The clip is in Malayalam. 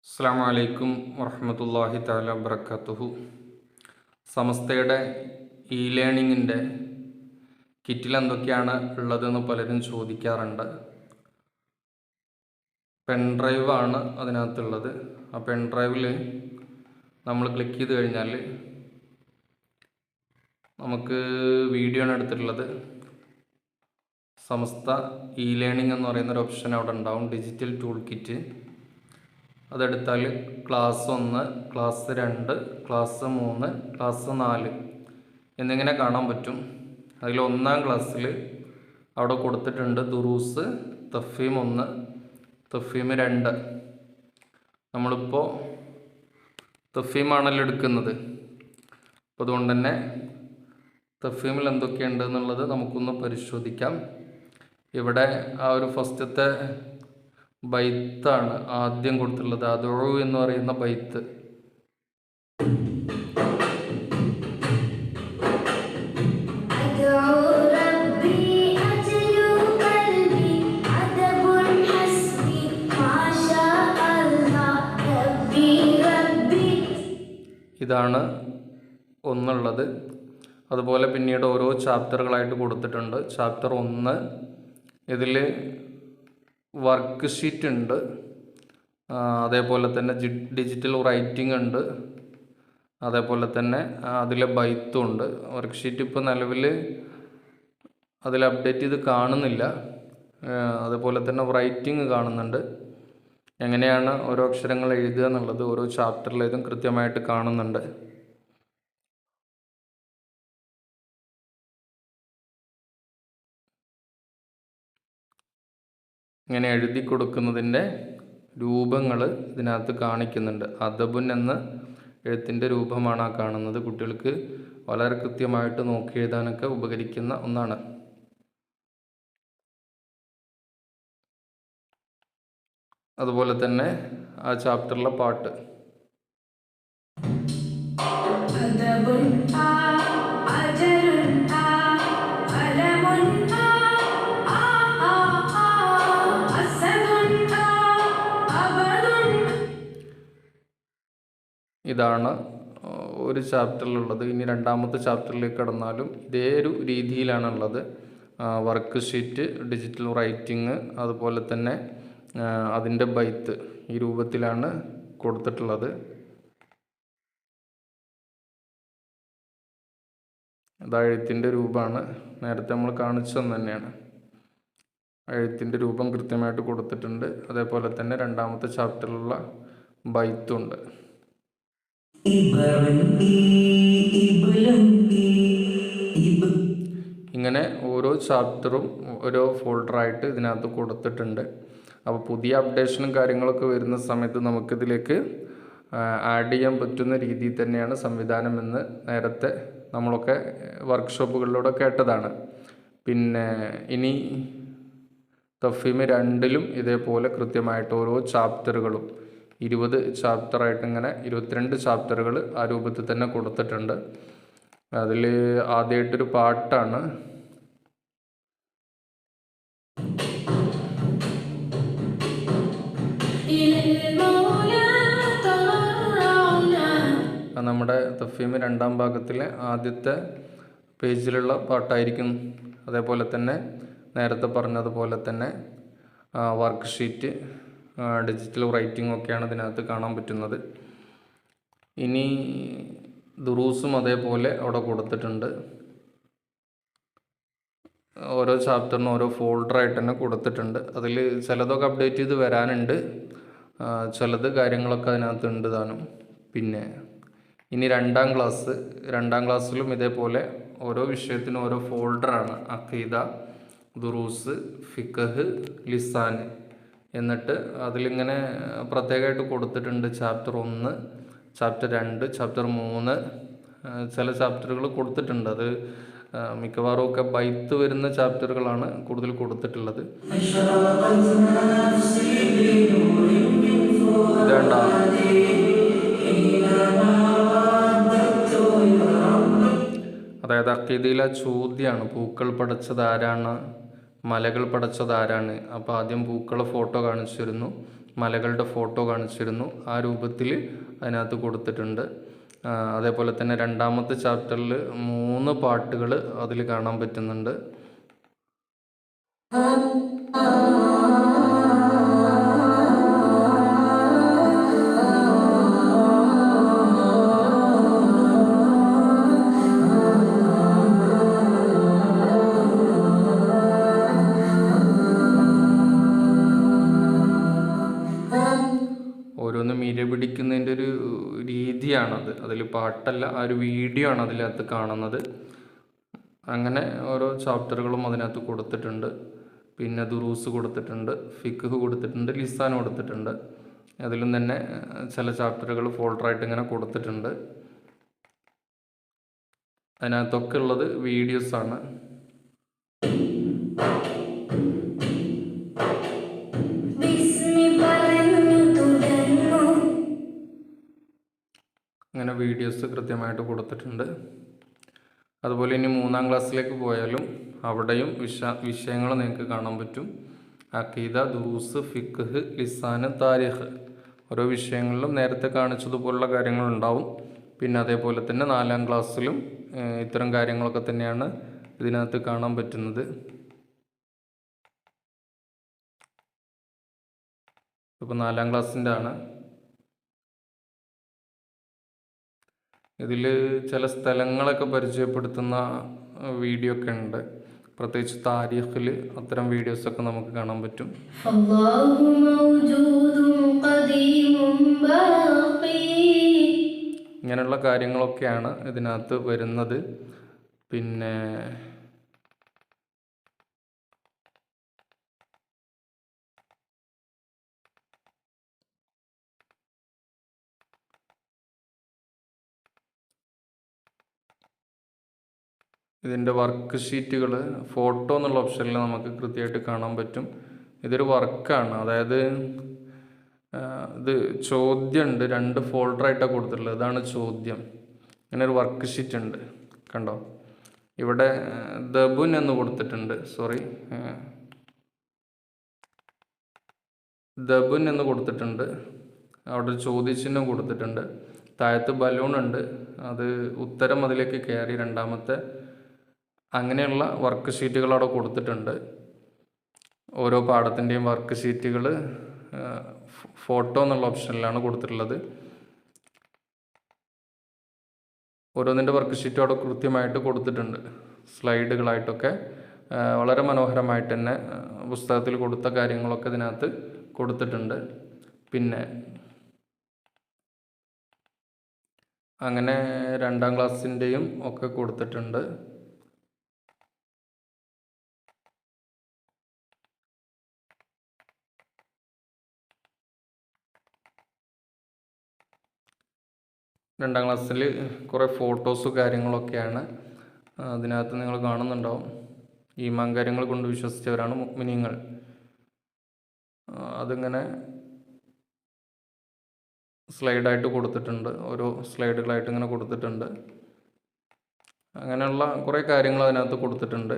അസ്സലാമു അലൈക്കും വറഹ്മത്തുള്ളാഹി തആല വബറകാതുഹു. സമസ്തയുടെ ഇ ലേണിങ്ങിൻ്റെ കിറ്റിൽ എന്തൊക്കെയാണ് ഉള്ളതെന്ന് പലരും ചോദിക്കാറുണ്ട്. പെൻഡ്രൈവാണ് അതിനകത്തുള്ളത്. ആ പെൻഡ്രൈവിൽ നമ്മൾ ക്ലിക്ക് ചെയ്ത് കഴിഞ്ഞാൽ നമുക്ക് വീഡിയോ ആണ് എടുത്തിട്ടുള്ളത്. സമസ്ത ഇ ലേണിംഗ് എന്ന് പറയുന്നൊരു ഓപ്ഷൻ അവിടെ ഉണ്ടാവും, ഡിജിറ്റൽ ടൂൾ കിറ്റ്. അതെടുത്താൽ ക്ലാസ് 1, ക്ലാസ് 2, ക്ലാസ് 3, ക്ലാസ് 4 എന്നിങ്ങനെ കാണാൻ പറ്റും. അതിൽ 1-ാം ക്ലാസ്സിൽ അവിടെ കൊടുത്തിട്ടുണ്ട് ദുറൂസ് തഫ്ഹീം 1, തഫ്ഹീം 2. നമ്മളിപ്പോൾ തഫ്ഹീമാണല്ലോ എടുക്കുന്നത്. അപ്പോൾ അതുകൊണ്ട് തന്നെ തഫ്ഹീമിൽ എന്തൊക്കെയുണ്ട് എന്നുള്ളത് നമുക്കൊന്ന് പരിശോധിക്കാം. ഇവിടെ ആ ഒരു ഫസ്റ്റത്തെ ബൈത്താണ് ആദ്യം കൊടുത്തിട്ടുള്ളത്. അദുഉ എന്ന് പറയുന്ന ബൈത്ത്. ഇതാണ് ഒന്നുള്ളത്. അതുപോലെ പിന്നീട് ഓരോ ചാപ്റ്ററുകളായിട്ട് കൊടുത്തിട്ടുണ്ട്. ചാപ്റ്റർ 1 ഇതിൽ വർക്ക് ഷീറ്റ് ഉണ്ട്, അതേപോലെ തന്നെ ഡിജിറ്റൽ റൈറ്റിംഗ് ഉണ്ട്, അതേപോലെ തന്നെ അതിലെ ബൈത്തും ഉണ്ട്. വർക്ക് ഷീറ്റ് ഇപ്പോൾ നിലവിൽ അതിൽ അപ്ഡേറ്റ് ചെയ്ത് കാണുന്നില്ല. അതുപോലെ തന്നെ റൈറ്റിംഗ് കാണുന്നുണ്ട്. എങ്ങനെയാണ് ഓരോ അക്ഷരങ്ങൾ എഴുതുക എന്നുള്ളത് ഓരോ ചാപ്റ്ററിലേതും കൃത്യമായിട്ട് കാണുന്നുണ്ട്. ഇങ്ങനെ എഴുതി കൊടുക്കുന്നതിൻ്റെ രൂപങ്ങൾ ഇതിനകത്ത് കാണിക്കുന്നുണ്ട്. അദബുൻ എന്ന എഴുത്തിൻ്റെ രൂപമാണ് ആ കാണുന്നത്. കുട്ടികൾക്ക് വളരെ കൃത്യമായിട്ട് നോക്കി എഴുതാനൊക്കെ ഉപകരിക്കുന്ന ഒന്നാണ്. അതുപോലെ തന്നെ ആ ചാപ്റ്ററിലെ പാട്ട്. ഇതാണ് ഒരു ചാപ്റ്ററിലുള്ളത്. ഇനി 2-ാമത്തെ ചാപ്റ്ററിലേക്ക് കടന്നാലും ഇതേ ഒരു രീതിയിലാണുള്ളത്. വർക്ക് ഷീറ്റ്, ഡിജിറ്റൽ റൈറ്റിംഗ്, അതുപോലെ തന്നെ അതിൻ്റെ ബൈത്ത് ഈ രൂപത്തിലാണ് കൊടുത്തിട്ടുള്ളത്. അതാ എഴുത്തിൻ്റെ രൂപമാണ്, നേരത്തെ നമ്മൾ കാണിച്ചത് തന്നെയാണ്. എഴുത്തിൻ്റെ രൂപം കൃത്യമായിട്ട് കൊടുത്തിട്ടുണ്ട്. അതേപോലെ തന്നെ 2-ാമത്തെ ചാപ്റ്ററിലുള്ള ബൈത്തുണ്ട്. ഇങ്ങനെ ഓരോ ചാപ്റ്ററും ഓരോ ഫോൾഡറായിട്ട് ഇതിനകത്ത് കൊടുത്തിട്ടുണ്ട്. അപ്പോൾ പുതിയ അപ്ഡേഷനും കാര്യങ്ങളൊക്കെ വരുന്ന സമയത്ത് നമുക്കിതിലേക്ക് ആഡ് ചെയ്യാൻ പറ്റുന്ന രീതിയിൽ തന്നെയാണ് സംവിധാനം എന്ന് നേരത്തെ നമ്മളൊക്കെ വർക്ക്ഷോപ്പുകളിലൂടെ കേട്ടതാണ്. പിന്നെ ഇനി തഫ്ഹീം 2-ലും ഇതേപോലെ കൃത്യമായിട്ട് ഓരോ ചാപ്റ്ററുകളും 20 ചാപ്റ്ററായിട്ട് ഇങ്ങനെ 22 ചാപ്റ്ററുകൾ ആ രൂപത്തിൽ തന്നെ കൊടുത്തിട്ടുണ്ട്. അതിൽ ആദ്യമായിട്ടൊരു പാട്ടാണ്. നമ്മുടെ തഫ്ഹീം 2-ാം ഭാഗത്തിലെ ആദ്യത്തെ പേജിലുള്ള പാട്ടായിരിക്കും. അതേപോലെ തന്നെ നേരത്തെ പറഞ്ഞതുപോലെ തന്നെ വർക്ക് ഷീറ്റ്, ഡിജിറ്റൽ റൈറ്റിംഗ് ഒക്കെയാണ് ഇതിനകത്ത് കാണാൻ പറ്റുന്നത്. ഇനി ദുറൂസും അതേപോലെ അവിടെ കൊടുത്തിട്ടുണ്ട്. ഓരോ ചാപ്റ്ററിനും ഓരോ ഫോൾഡറായിട്ട് തന്നെ കൊടുത്തിട്ടുണ്ട്. അതിൽ ചിലതൊക്കെ അപ്ഡേറ്റ് ചെയ്ത് വരാനുണ്ട്, ചിലത് കാര്യങ്ങളൊക്കെ അതിനകത്ത് ഉണ്ട് താനും. പിന്നെ ഇനി 2-ാം ക്ലാസ്സിലും ഇതേപോലെ ഓരോ വിഷയത്തിനും ഓരോ ഫോൾഡറാണ്. അഖീദ, ദുറൂസ്, ഫിഖ്, ലിസാൻ എന്നിട്ട് അതിലിങ്ങനെ പ്രത്യേകമായിട്ട് കൊടുത്തിട്ടുണ്ട്. ചാപ്റ്റർ 1, ചാപ്റ്റർ 2, ചാപ്റ്റർ 3 ചില ചാപ്റ്ററുകൾ കൊടുത്തിട്ടുണ്ട്. അത് മിക്കവാറും ഒക്കെ ബൈത്ത് വരുന്ന ചാപ്റ്ററുകളാണ് കൂടുതൽ കൊടുത്തിട്ടുള്ളത്. ഇതേണ്ട അതായത് അഖീദയിലെ ചോദ്യമാണ്, പൂക്കൾ പടച്ചത് ആരാണ്, മലകൾ പടച്ചത് ആരാണ്. അപ്പോൾ ആദ്യം പൂക്കളെ ഫോട്ടോ കാണിച്ചു തരുന്നു, മലകളുടെ ഫോട്ടോ കാണിച്ചിരുന്നു. ആ രൂപത്തിൽ അതിനകത്ത് കൊടുത്തിട്ടുണ്ട്. അതേപോലെ തന്നെ രണ്ടാമത്തെ ചാപ്റ്ററിൽ 3 പാട്ടുകൾ അതിൽ കാണാൻ പറ്റുന്നുണ്ട്. ഓരോന്നും ഇര പിടിക്കുന്നതിൻ്റെ ഒരു രീതിയാണത്. അതിൽ പാട്ടല്ല, ആ ഒരു വീഡിയോ ആണ് അതിനകത്ത് കാണുന്നത്. അങ്ങനെ ഓരോ ചാപ്റ്ററുകളും അതിനകത്ത് കൊടുത്തിട്ടുണ്ട്. പിന്നെ ദുറൂസ് കൊടുത്തിട്ടുണ്ട്, ഫിഖ് കൊടുത്തിട്ടുണ്ട്, ലിസാൻ കൊടുത്തിട്ടുണ്ട്. അതിലും തന്നെ ചില ചാപ്റ്ററുകൾ ഫോൾഡറായിട്ട് ഇങ്ങനെ കൊടുത്തിട്ടുണ്ട്. അതിനകത്തൊക്കെ ഉള്ളത് വീഡിയോസാണ്. അങ്ങനെ വീഡിയോസ് കൃത്യമായിട്ട് കൊടുത്തിട്ടുണ്ട്. അതുപോലെ ഇനി 3-ാം ക്ലാസ്സിലേക്ക് പോയാലും അവിടെയും വിഷയങ്ങൾ നിങ്ങൾക്ക് കാണാൻ പറ്റും. അഖീദ, ദുറൂസ്, ഫിഖ്, ലിസാന്, താരിഖ്, ഓരോ വിഷയങ്ങളിലും നേരത്തെ കാണിച്ചതുപോലുള്ള കാര്യങ്ങളുണ്ടാവും. പിന്നെ അതേപോലെ തന്നെ 4-ാം ക്ലാസ്സിലും ഇത്തരം കാര്യങ്ങളൊക്കെ തന്നെയാണ് ഇതിനകത്ത് കാണാൻ പറ്റുന്നത്. ഇപ്പോൾ 4-ാം ക്ലാസ്സിൻ്റെ ആണ്. ഇതിൽ ചില സ്ഥലങ്ങളൊക്കെ പരിചയപ്പെടുത്തുന്ന വീഡിയോ ഒക്കെ ഉണ്ട്. പ്രത്യേകിച്ച് താരീഖിൽ അത്തരം വീഡിയോസൊക്കെ നമുക്ക് കാണാൻ പറ്റും. ഇങ്ങനെയുള്ള കാര്യങ്ങളൊക്കെയാണ് ഇതിനകത്ത് വരുന്നത്. പിന്നെ ഇതിൻ്റെ വർക്ക് ഷീറ്റുകൾ ഫോട്ടോ എന്നുള്ള ഓപ്ഷനിൽ നമുക്ക് കൃത്യമായിട്ട് കാണാൻ പറ്റും. ഇതൊരു വർക്കാണ്, അതായത് ഇത് ചോദ്യമുണ്ട്, 2 ഫോൾഡറായിട്ടാണ് കൊടുത്തിട്ടുള്ളത്. ഇതാണ് ചോദ്യം. ഇങ്ങനെ ഒരു വർക്ക് ഷീറ്റ് ഉണ്ട്, കണ്ടോ? ഇവിടെ ദബുൻ എന്ന് കൊടുത്തിട്ടുണ്ട്, ദബുൻ എന്ന് കൊടുത്തിട്ടുണ്ട്. അവിടെ ഒരു ചോദ്യചിഹ്നം കൊടുത്തിട്ടുണ്ട്. താഴത്ത് ബലൂൺ ഉണ്ട്, അത് ഉത്തരം അതിലേക്ക് കയറി രണ്ടാമത്തെ. അങ്ങനെയുള്ള വർക്ക് ഷീറ്റുകൾ അവിടെ കൊടുത്തിട്ടുണ്ട്. ഓരോ പാഠത്തിൻ്റെയും വർക്ക് ഷീറ്റുകൾ ഫോട്ടോ എന്നുള്ള ഓപ്ഷനിലാണ് കൊടുത്തിട്ടുള്ളത്. ഓരോന്നിൻ്റെ വർക്ക് ഷീറ്റും അവിടെ കൃത്യമായിട്ട് കൊടുത്തിട്ടുണ്ട്. സ്ലൈഡുകളായിട്ടൊക്കെ വളരെ മനോഹരമായിട്ട് തന്നെ പുസ്തകത്തിൽ കൊടുത്ത കാര്യങ്ങളൊക്കെ ഇതിനകത്ത് കൊടുത്തിട്ടുണ്ട്. പിന്നെ അങ്ങനെ 2-ാം ക്ലാസ്സിൻ്റെയും ഒക്കെ കൊടുത്തിട്ടുണ്ട്. രണ്ടാം ക്ലാസ്സിൽ കുറേ ഫോട്ടോസും കാര്യങ്ങളൊക്കെയാണ് അതിനകത്ത് നിങ്ങൾ കാണുന്നുണ്ടാവും. ഈമാൻ കാര്യങ്ങൾ കൊണ്ട് വിശ്വസിച്ചവരാണ് മുഅ്മിനീങ്ങൾ. അതിങ്ങനെ സ്ലൈഡായിട്ട് കൊടുത്തിട്ടുണ്ട്, ഓരോ സ്ലൈഡുകളായിട്ട് ഇങ്ങനെ കൊടുത്തിട്ടുണ്ട്. അങ്ങനെയുള്ള കുറേ കാര്യങ്ങൾ അതിനകത്ത് കൊടുത്തിട്ടുണ്ട്.